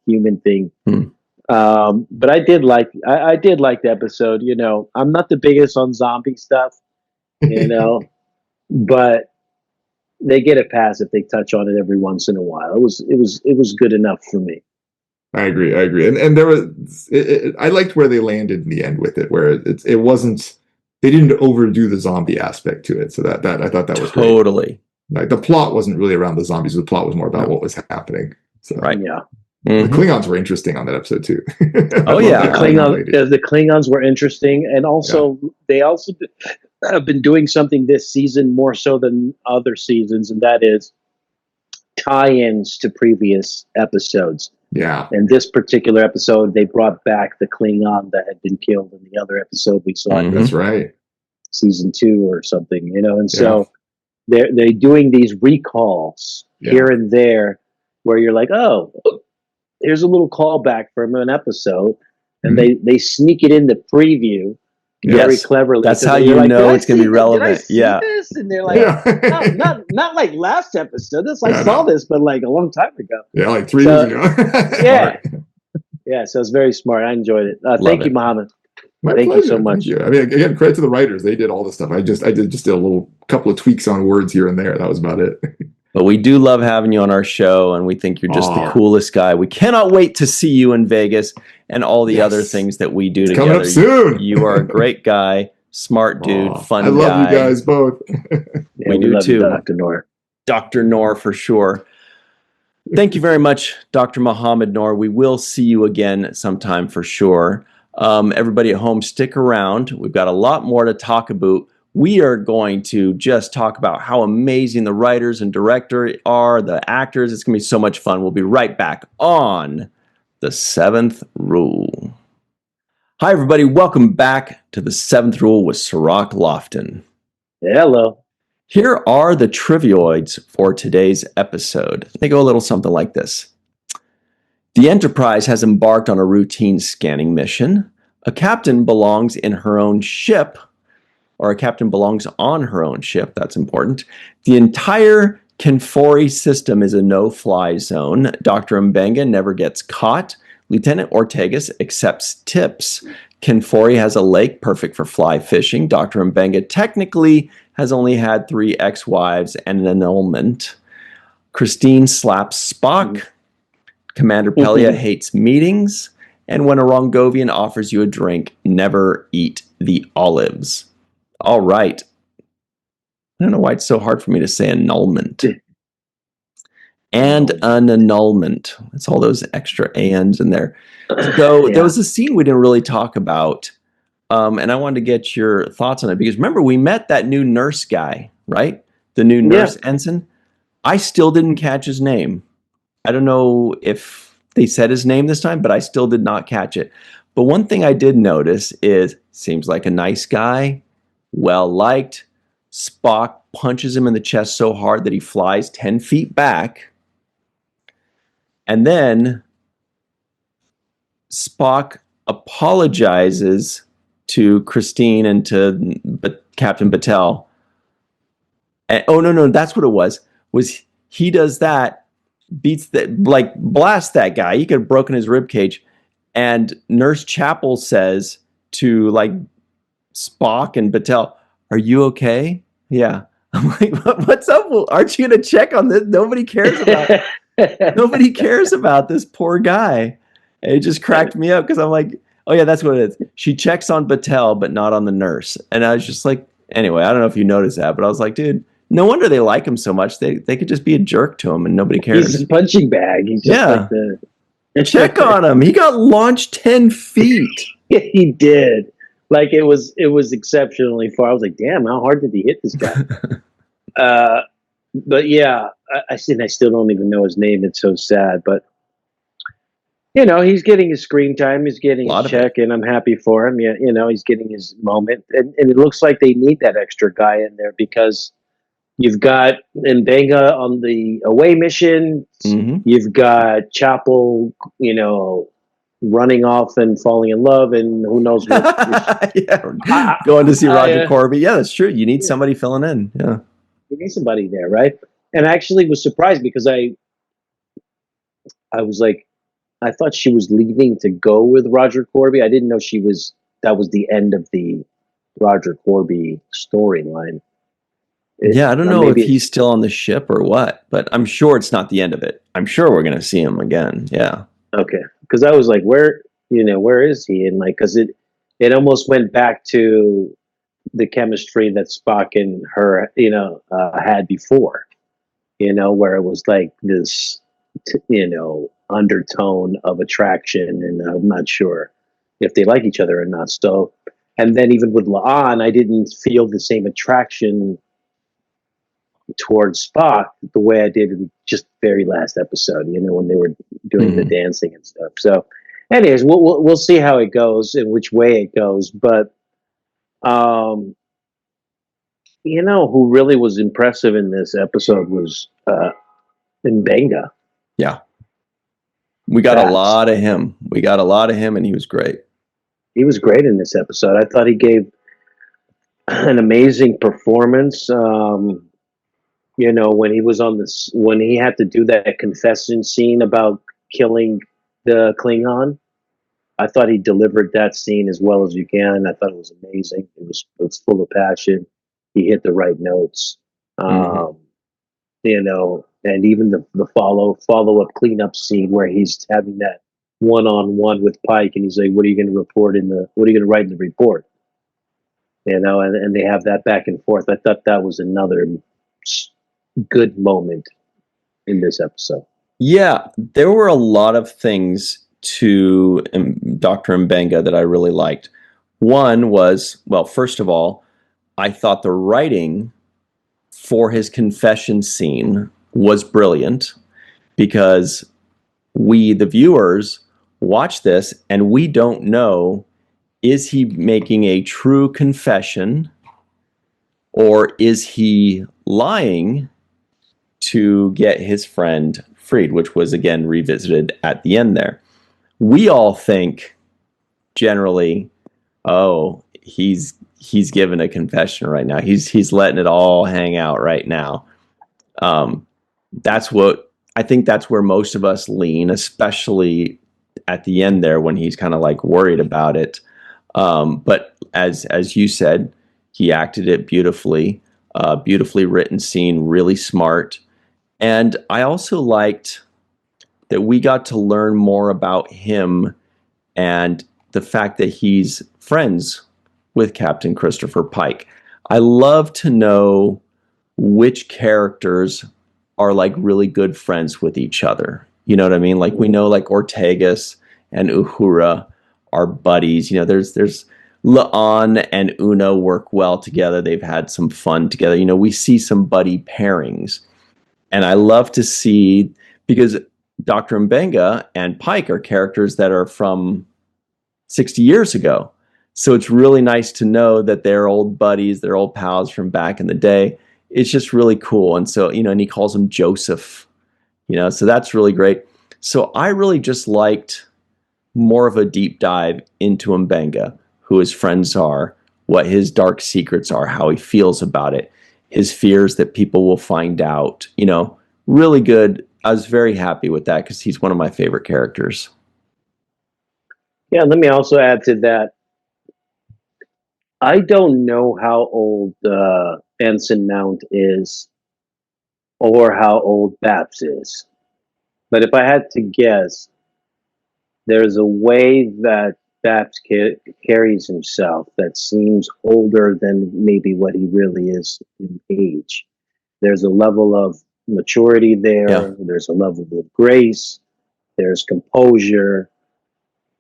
Speaker 2: human thing. But I did like the episode. I'm not the biggest on zombie stuff, but they get a pass if they touch on it every once in a while. It was good enough for me.
Speaker 3: I agree, and there was. I liked where they landed in the end with it, where it wasn't. They didn't overdo the zombie aspect to it, so that I thought that was
Speaker 1: totally.
Speaker 3: Great. Like the plot wasn't really around the zombies. The plot was more about what was happening. So.
Speaker 1: Right.
Speaker 2: Yeah.
Speaker 3: The Klingons were interesting on that episode too.
Speaker 1: Oh yeah,
Speaker 2: the Klingons were interesting, and also they also have been doing something this season more so than other seasons, and that is tie-ins to previous episodes.
Speaker 3: Yeah.
Speaker 2: And this particular episode, they brought back the Klingon that had been killed in the other episode we saw.
Speaker 3: That's right.
Speaker 2: Season 2 or something, and so they're doing these recalls here and there, where you're like, oh. Here's a little callback from an episode, and they sneak it in the preview very cleverly.
Speaker 1: That's how you know it's going to be relevant.
Speaker 2: This? And they're like, not like last episode. I saw this, but like a long time ago.
Speaker 3: Yeah, like 3 years ago.
Speaker 2: Yeah. So it's very smart. I enjoyed it. Thank you, Mohamed. Thank you so much.
Speaker 3: I mean, again, credit to the writers. They did all the stuff. I did a little couple of tweaks on words here and there. That was about it.
Speaker 1: But we do love having you on our show, and we think you're just the coolest guy. We cannot wait to see you in Vegas and all the other things that we do together.
Speaker 3: Coming up soon.
Speaker 1: You are a great guy, smart dude, fun guy.
Speaker 3: I love you guys both.
Speaker 1: We do too.
Speaker 2: Dr. Noor.
Speaker 1: Dr. Noor for sure. Thank you very much, Dr. Mohamed Noor. We will see you again sometime for sure. Everybody at home, stick around. We've got a lot more to talk about. We are going to just talk about how amazing the writers and director are, the actors. It's going to be so much fun. We'll be right back on The Seventh Rule. Hi, everybody. Welcome back to The Seventh Rule with Sirach Lofton.
Speaker 2: Hello.
Speaker 1: Here are the trivioids for today's episode. They go a little something like this. The Enterprise has embarked on a routine scanning mission. A captain belongs in her own ship, or a captain belongs on her own ship. That's important. The entire Kenfori system is a no-fly zone. Dr. Mbenga never gets caught. Lieutenant Ortegas accepts tips. Kenfori has a lake perfect for fly fishing. Dr. Mbenga technically has only had 3 ex-wives and an annulment. Christine slaps Spock. Commander Pelia hates meetings. And when a Rongovian offers you a drink, never eat the olives. All right. I don't know why it's so hard for me to say annulment. and an annulment. It's all those extra ands in there. So there was a scene we didn't really talk about, and I wanted to get your thoughts on it because remember we met that new nurse guy, right? The new nurse ensign. I still didn't catch his name. I don't know if they said his name this time, but I still did not catch it. But one thing I did notice is seems like a nice guy, well liked. Spock punches him in the chest so hard that he flies 10 feet back. And then Spock apologizes to Christine and to Captain Batel. And, oh, no, that's what it was he does that, beats that, like blasts that guy. He could have broken his rib cage. And Nurse Chapel says to like Spock and Batel, "Are you okay?" Yeah. I'm like, what's up? Well, aren't you going to check on this? Nobody cares about this poor guy. And it just cracked me up because I'm like, oh yeah, that's what it is. She checks on Batel, but not on the nurse. And I was just like, anyway, I don't know if you noticed that, but I was like, dude, no wonder they like him so much. They could just be a jerk to him and nobody cares.
Speaker 2: He's a punching bag. He's just like the...
Speaker 1: Check on him. He got launched 10 feet.
Speaker 2: He did. Like it was exceptionally far. I was like, damn, how hard did he hit this guy? But yeah, I still don't even know his name. It's so sad. But you know, he's getting his screen time. He's getting his check, and I'm happy for him. Yeah, you know, he's getting his moment, and it looks like they need that extra guy in there because you've got Mbenga on the away mission. Mm-hmm. You've got Chapel, you know, running off and falling in love, and who knows what.
Speaker 1: Going to see Roger Corby. Yeah, that's true. You need somebody filling in. Yeah,
Speaker 2: you need somebody there, right? And I actually was surprised because I was like, I thought she was leaving to go with Roger Corby. I didn't know that was the end of the Roger Corby storyline.
Speaker 1: Yeah, I don't know if he's still on the ship or what, but I'm sure it's not the end of it. I'm sure we're going to see him again. Yeah.
Speaker 2: Okay. Because I was like, where is he? And like, because it almost went back to the chemistry that Spock and her, you know, had before, you know, where it was like this, you know, undertone of attraction, and I'm not sure if they like each other or not. So, and then even with La'an, I didn't feel the same attraction towards Spock the way I did in just the very last episode, you know, when they were doing the dancing and stuff. So anyways, we'll see how it goes and which way it goes. But you know, who really was impressive in this episode was Mbenga.
Speaker 1: Yeah. We got a lot of him. And he was great.
Speaker 2: He was great in this episode. I thought he gave an amazing performance. You know, when he had to do that confession scene about killing the Klingon, I thought he delivered that scene as well as you can. I thought it was amazing. It was full of passion. He hit the right notes. You know, and even the follow-up cleanup scene where he's having that one-on-one with Pike, and he's like, what are you going to write in the report? You know, and they have that back and forth. I thought that was another good moment in this episode.
Speaker 1: Yeah, there were a lot of things to Dr. Mbenga that I really liked. One was, well, first of all, I thought the writing for his confession scene was brilliant because we, the viewers, watch this and we don't know, is he making a true confession or is he lying to get his friend freed, which was again revisited at the end there. We all think generally, oh, he's given a confession right now. He's letting it all hang out right now. That's what I think. That's where most of us lean, especially at the end there when he's kind of like worried about it. But as you said, he acted it beautifully. Beautifully written scene, really smart. And I also liked that we got to learn more about him and the fact that he's friends with Captain Christopher Pike. I love to know which characters are like really good friends with each other. You know what I mean? Like we know like Ortegas and Uhura are buddies. You know, there's Laan and Una work well together. They've had some fun together. You know, we see some buddy pairings. And I love to see, because Dr. Mbenga and Pike are characters that are from 60 years ago. So it's really nice to know that they're old buddies, they're old pals from back in the day. It's just really cool. And so, you know, and he calls him Joseph, you know, so that's really great. So I really just liked more of a deep dive into Mbenga, who his friends are, what his dark secrets are, how he feels about it, his fears that people will find out, you know, really good. I was very happy with that because he's one of my favorite characters.
Speaker 2: Yeah, let me also add to that. I don't know how old Ensign Mount is or how old Baps is. But if I had to guess, there's a way that Baps carries himself that seems older than maybe what he really is in age. There's a level of maturity there.
Speaker 1: Yeah.
Speaker 2: There's a level of grace. There's composure.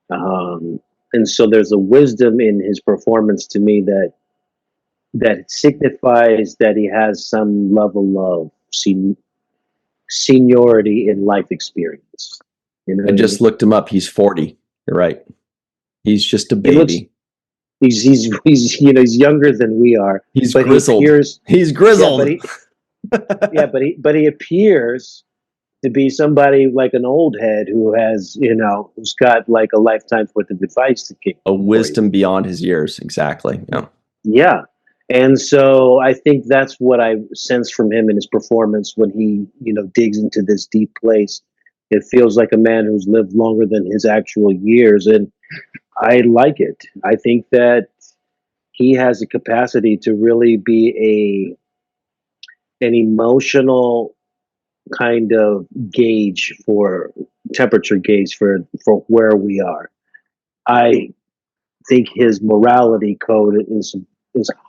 Speaker 2: And so there's a wisdom in his performance to me that signifies that he has some level of seniority in life experience. You know,
Speaker 1: I just looked him up. He's 40. You're right. He's just a
Speaker 2: he looks,
Speaker 1: baby.
Speaker 2: he's you know, he's younger than we are.
Speaker 1: He's
Speaker 2: but
Speaker 1: grizzled.
Speaker 2: He appears,
Speaker 1: he's grizzled.
Speaker 2: Yeah, but he appears to be somebody like an old head who has, you know, who's got like a lifetime's worth of advice to give.
Speaker 1: A wisdom beyond his years. Exactly. Yeah.
Speaker 2: Yeah. And so I think that's what I sense from him in his performance when he, you know, digs into this deep place. It feels like a man who's lived longer than his actual years. And I like it. I think that he has a capacity to really be an emotional kind of gauge for temperature gauge for where we are. I think his morality code is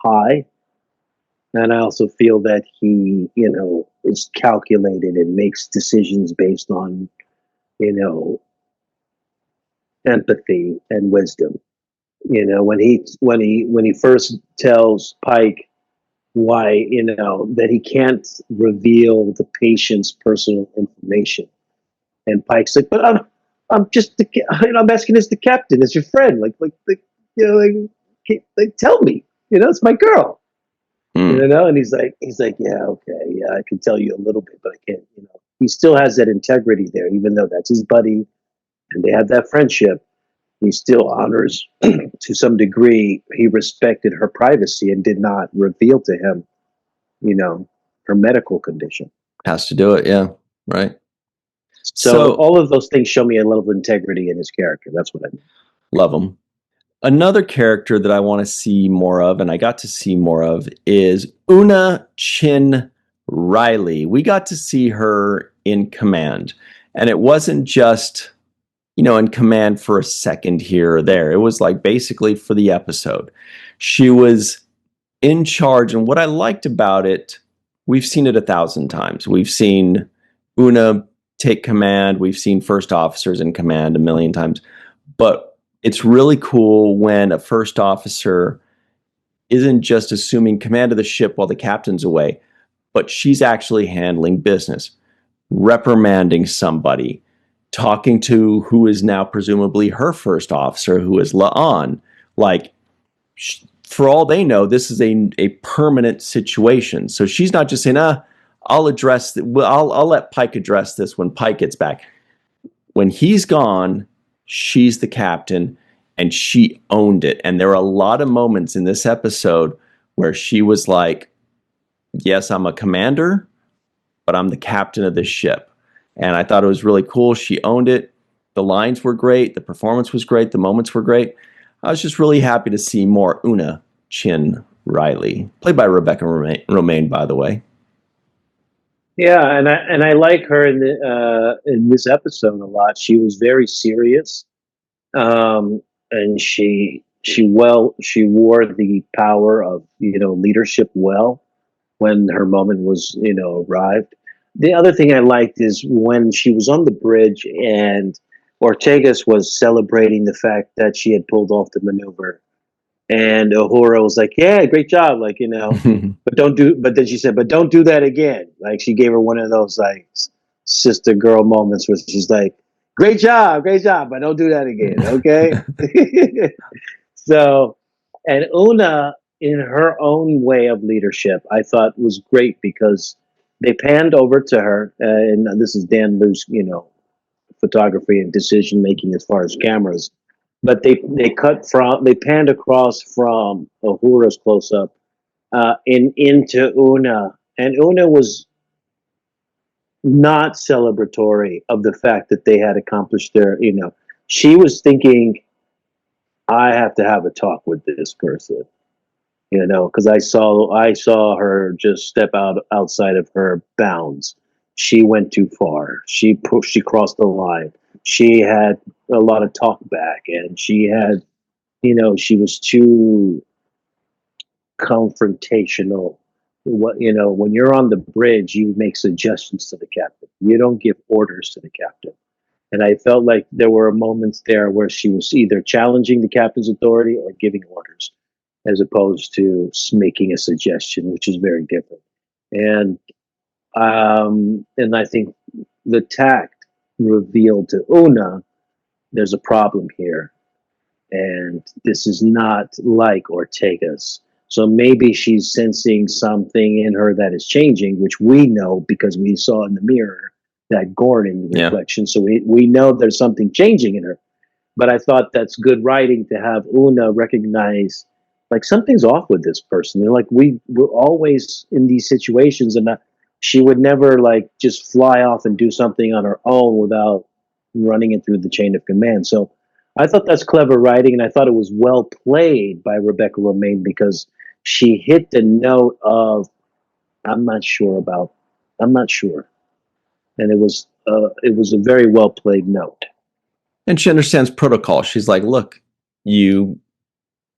Speaker 2: high, and I also feel that he, you know, is calculated and makes decisions based on, you know, empathy and wisdom. You know, when he first tells Pike why, you know, that he can't reveal the patient's personal information. And Pike's like, but I'm just, you know, I'm asking as the captain, as your friend, you know, like, tell me, you know, it's my girl, you know. And he's like, yeah, okay, yeah, I can tell you a little bit, but I can't, you know. He still has that integrity there, even though that's his buddy, and they have that friendship. He still honors, to some degree, he respected her privacy and did not reveal to him, you know, her medical condition.
Speaker 1: Has to do it. Yeah. Right.
Speaker 2: So all of those things show me a level of integrity in his character. That's what I mean.
Speaker 1: Love him. Another character that I want to see more of, and I got to see more of, is Una Chin Riley. We got to see her in command. And it wasn't just, you know, in command for a second here or there. It was like basically for the episode. She was in charge. And what I liked about it, we've seen it 1,000 times. We've seen Una take command. We've seen first officers in command 1,000,000 times. But it's really cool when a first officer isn't just assuming command of the ship while the captain's away, but she's actually handling business, reprimanding somebody, talking to who is now presumably her first officer, who is Laan. Like, for all they know, this is a permanent situation. So she's not just saying, I'll address I'll let Pike address this when Pike gets back. When he's gone, she's the captain, and she owned it. And there were a lot of moments in this episode where she was like, yes, I'm a commander, but I'm the captain of this ship. And I thought it was really cool. She owned it. The lines were great. The performance was great. The moments were great. I was just really happy to see more Una Chin Riley, played by Rebecca Romaine, by the way.
Speaker 2: Yeah, and I like her in this episode a lot. She was very serious, and she wore the power of, you know, leadership well when her moment was, you know, arrived. the other thing I liked is when she was on the bridge and Ortegas was celebrating the fact that she had pulled off the maneuver. And Uhura was like, "Yeah, great job!" Like, but don't do. But then she said, "But don't do that again." Like, she gave her one of those like sister girl moments where she's like, great job, but don't do that again, okay?" So, and Una, in her own way of leadership, I thought was great because they panned over to her, and this is Dan Luce, photography and decision making as far as cameras. But they panned across from Uhura's close up into Una, and Una was not celebratory of the fact that they had accomplished their, she was thinking, I have to have a talk with this person, because I saw her just step outside of her bounds. She went too far. She crossed the line. She had a lot of talk back, and she was too confrontational. When you're on the bridge, you make suggestions to the captain. You don't give orders to the captain. And I felt like there were moments there where she was either challenging the captain's authority or giving orders, as opposed to making a suggestion, which is very different. And I think the tact revealed to Una, there's a problem here, and this is not like Ortega's. So maybe she's sensing something in her that is changing, which we know because we saw in the mirror that Gordon reflection. Yeah. So we know there's something changing in her. But I thought that's good writing to have Una recognize, like, something's off with this person. Like, we're always in these situations, and she would never like just fly off and do something on her own without running it through the chain of command. So I thought that's clever writing, and I thought it was well played by Rebecca Romijn because she hit the note of, I'm not sure, and it was a very well played note.
Speaker 1: And she understands protocol. She's like, look, you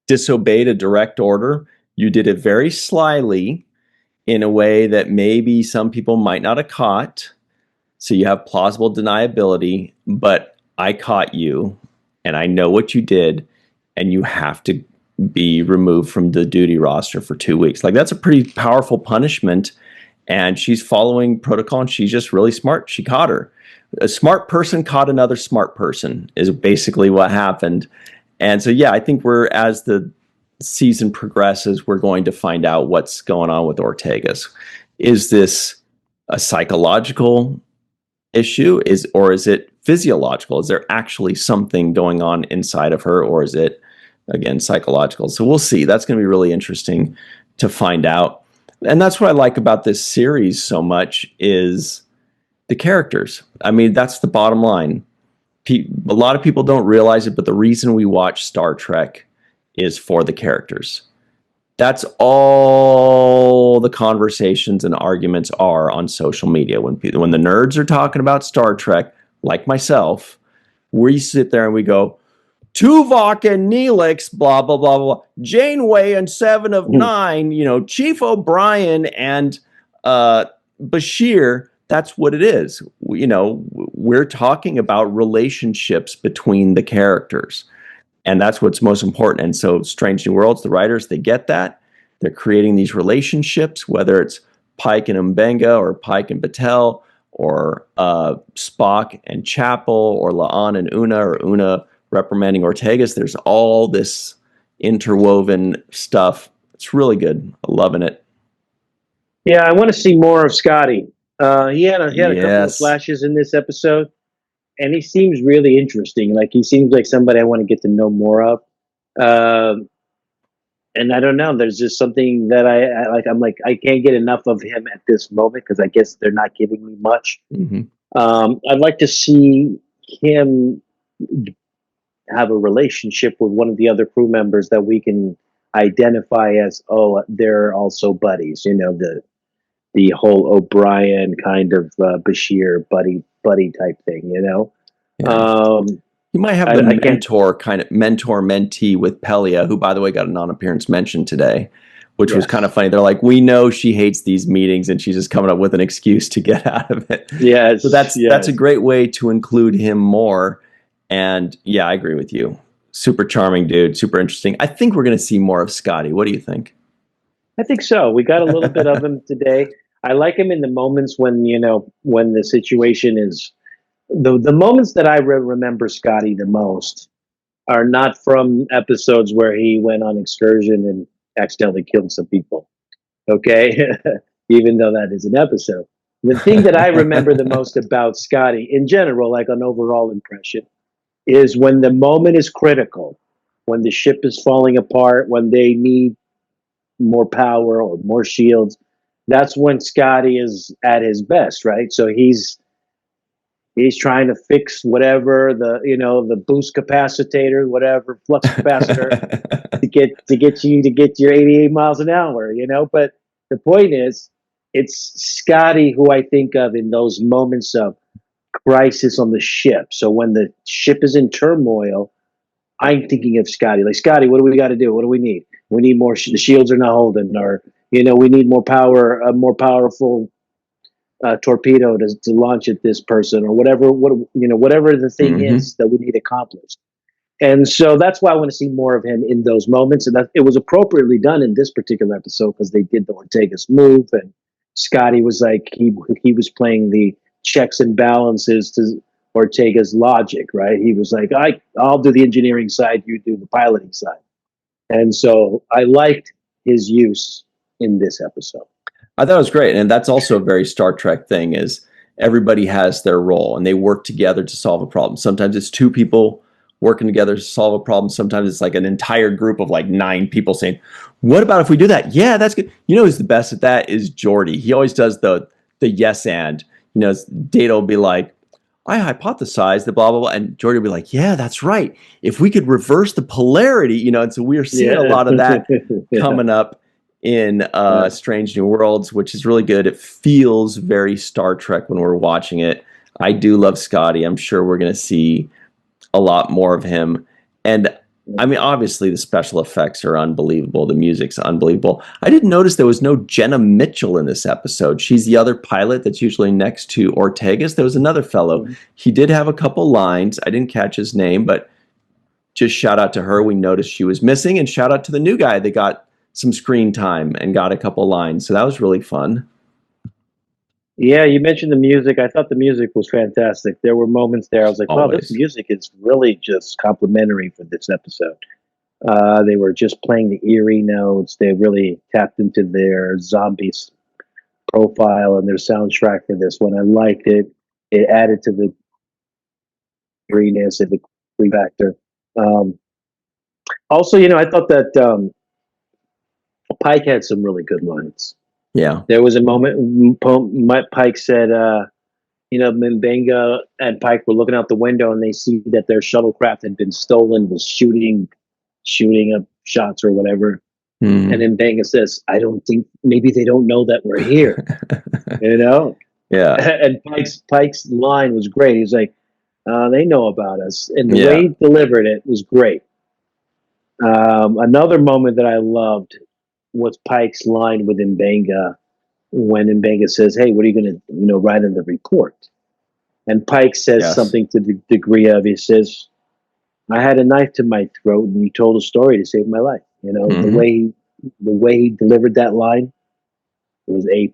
Speaker 1: disobeyed a direct order. You did it very slyly in a way that maybe some people might not have caught. So you have plausible deniability, but I caught you and I know what you did, and you have to be removed from the duty roster for 2 weeks. Like, that's a pretty powerful punishment. And she's following protocol, and she's just really smart. She caught her. A smart person caught another smart person is basically what happened. And so, yeah, I think as the season progresses, we're going to find out what's going on with Ortegas. Is this a psychological issue, or is it physiological? Is there actually something going on inside of her, or is it, again, psychological? So we'll see. That's going to be really interesting to find out. And that's what I like about this series so much is the characters. I mean, that's the bottom line. A lot of people don't realize it, but the reason we watch Star Trek is for the characters. That's all the conversations and arguments are on social media. When the nerds are talking about Star Trek, like myself, we sit there and we go, Tuvok and Neelix, blah, blah, blah, blah. Janeway and Seven of Nine, Chief O'Brien and Bashir. That's what it is. We're talking about relationships between the characters. And that's what's most important. And so Strange New Worlds, the writers, they get that. They're creating these relationships, whether it's Pike and M'Benga or Pike and Batel or Spock and Chapel or La'an and Una or Una reprimanding Ortegas. There's all this interwoven stuff. It's really good. I'm loving it.
Speaker 2: Yeah, I want to see more of Scotty. He had a couple of flashes in this episode, and he seems really interesting. Like, he seems like somebody I want to get to know more of. And I don't know. There's just something that I like. I'm like, I can't get enough of him at this moment because I guess they're not giving me much.
Speaker 1: Mm-hmm.
Speaker 2: I'd like to see him have a relationship with one of the other crew members that we can identify as, oh, they're also buddies. The whole O'Brien kind of Bashir buddy type thing.
Speaker 1: Yeah. You might have the mentor mentee with Pelia, who, by the way, got a non-appearance mention today, which was kind of funny. They're like, we know she hates these meetings and she's just coming up with an excuse to get out of it.
Speaker 2: Yes.
Speaker 1: So that's a great way to include him more. And yeah, I agree with you. Super charming dude, super interesting. I think we're going to see more of Scotty. What do you think?
Speaker 2: I think so. We got a little bit of him today. I like him in the moments when, when the situation is the moments that I remember Scotty the most are not from episodes where he went on excursion and accidentally killed some people. Okay. Even though that is an episode. The thing that I remember the most about Scotty in general, like an overall impression, is when the moment is critical, when the ship is falling apart, when they need more power or more shields. That's when Scotty is at his best, right? So he's trying to fix whatever the boost capacitator, whatever flux capacitor to get your 88 miles an hour, But the point is, it's Scotty who I think of in those moments of crisis on the ship. So when the ship is in turmoil, I'm thinking of Scotty. Like, Scotty, what do we got to do? What do we need? We need more. The shields are not holding, or we need more power, a more powerful torpedo to launch at this person, or whatever. Whatever the thing is that we need accomplished. And so that's why I want to see more of him in those moments. And that it was appropriately done in this particular episode because they did the Ortega's move, and Scotty was like he was playing the checks and balances to Ortega's logic, right? He was like, I'll do the engineering side, you do the piloting side. And so I liked his use in this episode.
Speaker 1: I thought it was great. And that's also a very Star Trek thing, is everybody has their role and they work together to solve a problem. Sometimes it's two people working together to solve a problem. Sometimes it's like an entire group of like 9 people saying, what about if we do that? Yeah, that's good. Who's the best at that is Geordi. He always does the yes and. Data will be like, I hypothesized that blah, blah, blah. And Geordi will be like, yeah, that's right. If we could reverse the polarity, and so we're seeing a lot of that coming up in Strange New Worlds, which is really good. It feels very Star Trek when we're watching it. I do love Scotty. I'm sure we're going to see a lot more of him. And I mean, obviously the special effects are unbelievable. The music's unbelievable. I didn't notice there was no Jenna Mitchell in this episode. She's the other pilot that's usually next to Ortega's. There was another fellow. He did have a couple lines. I didn't catch his name, but just shout out to her. We noticed she was missing, and shout out to the new guy that got some screen time and got a couple lines. So that was really fun.
Speaker 2: Yeah, you mentioned the music. I thought the music was fantastic. There were moments there I was like, wow, this music is really just complimentary for this episode. They were just playing the eerie notes. They really tapped into their zombies profile and their soundtrack for this one. I liked it. It added to the eeriness and the creep factor. Also, I thought that Pike had some really good lines.
Speaker 1: Yeah.
Speaker 2: There was a moment Pike said, Mbenga and Pike were looking out the window and they see that their shuttlecraft had been stolen, was shooting up shots or whatever. And then Mbenga says, I don't think, maybe they don't know that we're here.
Speaker 1: Yeah.
Speaker 2: And Pike's line was great. He's like, they know about us. And the way he delivered it was great. Another moment that I loved was Pike's line with Mbenga when Mbenga says, hey, what are you going to write in the report? And Pike says something to the degree of, he says, I had a knife to my throat and you told a story to save my life. The way he delivered that line was A+.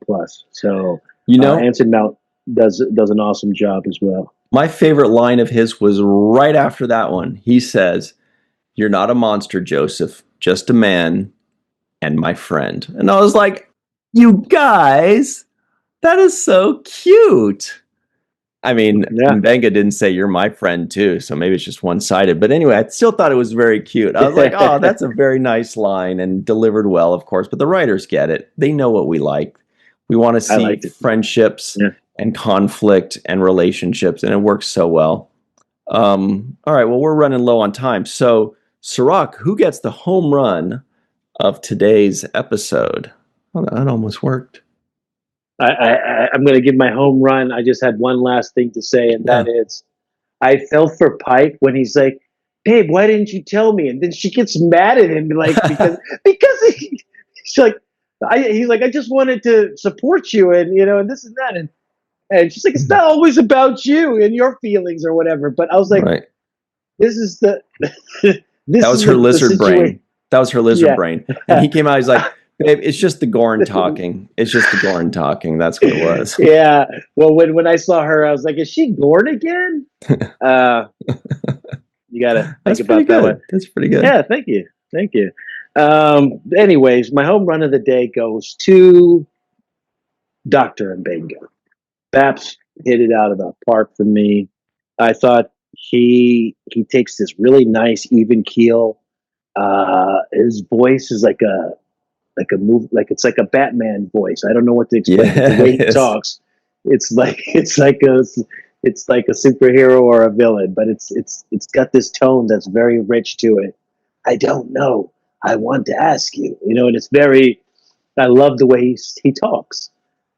Speaker 2: So Anson Mount does an awesome job as well.
Speaker 1: My favorite line of his was right after that one. He says, you're not a monster, Joseph, just a man and my friend. And I was like, you guys, that is so cute. I mean, Mbenga didn't say you're my friend too, so maybe it's just one-sided. But anyway, I still thought it was very cute. I was like, oh, that's a very nice line and delivered well, of course. But the writers get it. They know what we like. We want to see friendships and conflict and relationships, and it works so well. All right, well, we're running low on time. So, Sirach, who gets the home run of today's episode? Oh, that almost worked.
Speaker 2: I'm going to give my home run. I just had one last thing to say, and that is, I felt for Pike when he's like, "Babe, why didn't you tell me?" And then she gets mad at him, like because she's like, he's like, I just wanted to support you, and and this and that, and she's like, it's not always about you and your feelings or whatever. But I was like,
Speaker 1: Right.
Speaker 2: this is the
Speaker 1: That was her lizard brain. That was her lizard brain. And he came out, he's like, babe, it's just the Gorn talking. It's just the Gorn talking. That's what it was.
Speaker 2: Yeah. Well, when I saw her, I was like, is she Gorn again? You got to think about that one.
Speaker 1: That's pretty good.
Speaker 2: Yeah, thank you. Thank you. Anyways, my home run of the day goes to Dr. Mbenga. Baps hit it out of the park for me. I thought he takes this really nice even keel. His voice is like a move, like it's like a Batman voice. I don't know what to explain. The way he talks, it's like a superhero or a villain, but it's got this tone that's very rich to it. I don't know. I want to ask you, and it's very. I love the way he talks,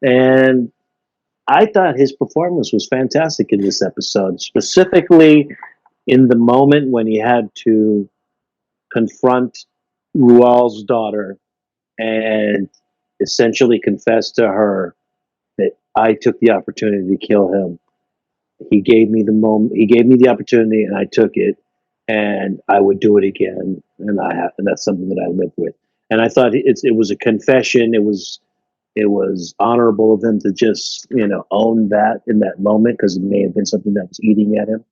Speaker 2: and I thought his performance was fantastic in this episode, specifically in the moment when he had to confront Rual's daughter and essentially confess to her that I took the opportunity to kill him. He gave me the moment. He gave me the opportunity, and I took it, and I would do it again. And that's something that I live with. And I thought it was a confession. It was honorable of him to just own that in that moment, because it may have been something that was eating at him.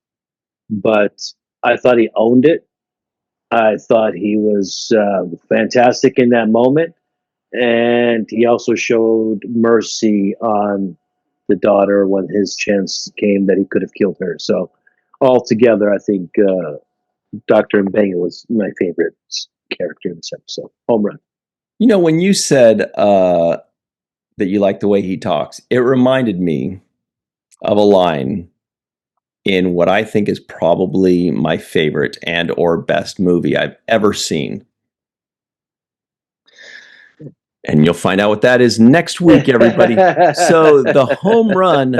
Speaker 2: But I thought he owned it. I thought he was fantastic in that moment. And he also showed mercy on the daughter when his chance came that he could have killed her. So altogether, I think Dr. Mbenga was my favorite character in this episode. Home run.
Speaker 1: When you said that you like the way he talks, it reminded me of a line in what I think is probably my favorite and or best movie I've ever seen. And you'll find out what that is next week, everybody. So the home run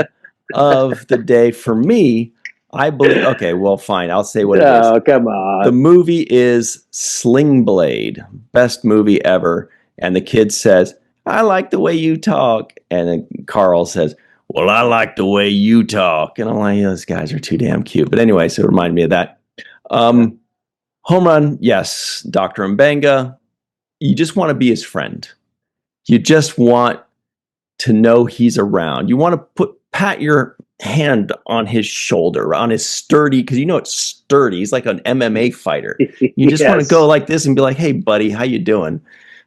Speaker 1: of the day for me, I believe, okay, well, fine. I'll say what it is.
Speaker 2: Oh, come on.
Speaker 1: The movie is Sling Blade. Best movie ever. And the kid says, I like the way you talk. And then Carl says, well, I like the way you talk. And I'm like, those guys are too damn cute. But anyway, so it reminded me of that. Home run, yes. Dr. Mbenga, you just want to be his friend. You just want to know he's around. You want to pat your hand on his shoulder, on his sturdy, because it's sturdy. He's like an MMA fighter. You just want to go like this and be like, hey, buddy, how you doing?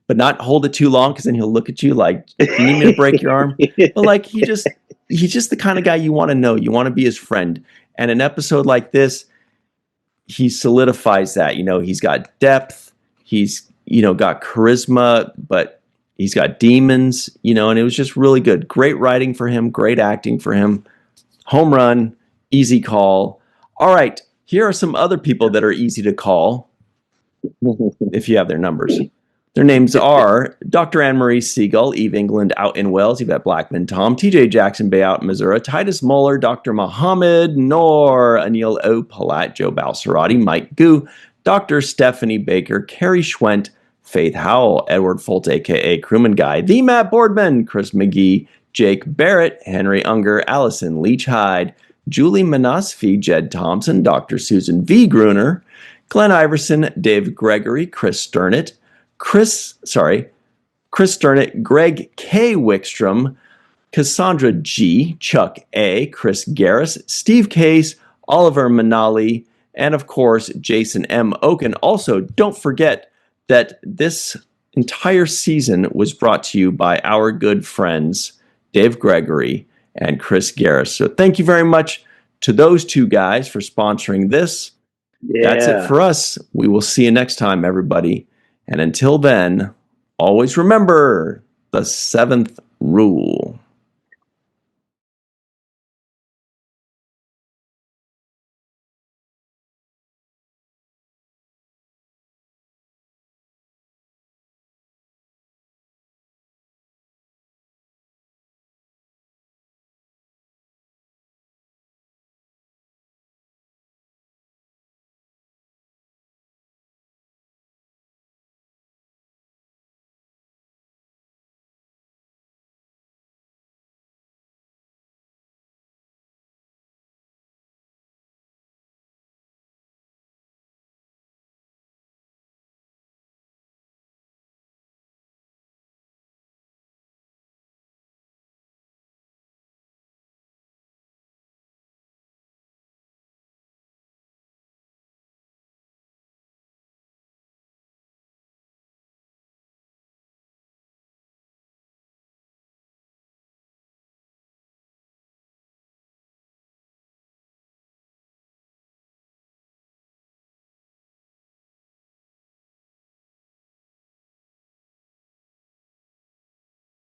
Speaker 1: But not hold it too long, because then he'll look at you like, you need me to break your arm? But like, he's just the kind of guy you want to know. You want to be his friend. And an episode like this, he solidifies that. He's got depth. He's, got charisma, but he's got demons, and it was just really good. Great writing for him, great acting for him. Home run, easy call. All right, here are some other people that are easy to call if you have their numbers. Their names are Dr. Anne-Marie Siegel, Eve England out in Wales, Yvette Blackman, Tom, TJ Jackson Bay out in Missouri, Titus Muller, Dr. Mohamed Noor, Anil O. Palat, Joe Balsarati, Mike Gu, Dr. Stephanie Baker, Carrie Schwent, Faith Howell, Edward Folt, a.k.a. Crewman Guy, The Matt Boardman, Chris McGee, Jake Barrett, Henry Unger, Allison Leach Hyde, Julie Manasfi, Jed Thompson, Dr. Susan V. Gruner, Glenn Iverson, Dave Gregory, Chris Sternett, Chris Sternett, Greg K. Wickstrom, Cassandra G., Chuck A., Chris Garris, Steve Case, Oliver Manali, and of course, Jason M. Oken. Also, don't forget that this entire season was brought to you by our good friends, Dave Gregory and Chris Garris. So thank you very much to those two guys for sponsoring this. Yeah. That's it for us. We will see you next time, everybody. And until then, always remember the 7th rule.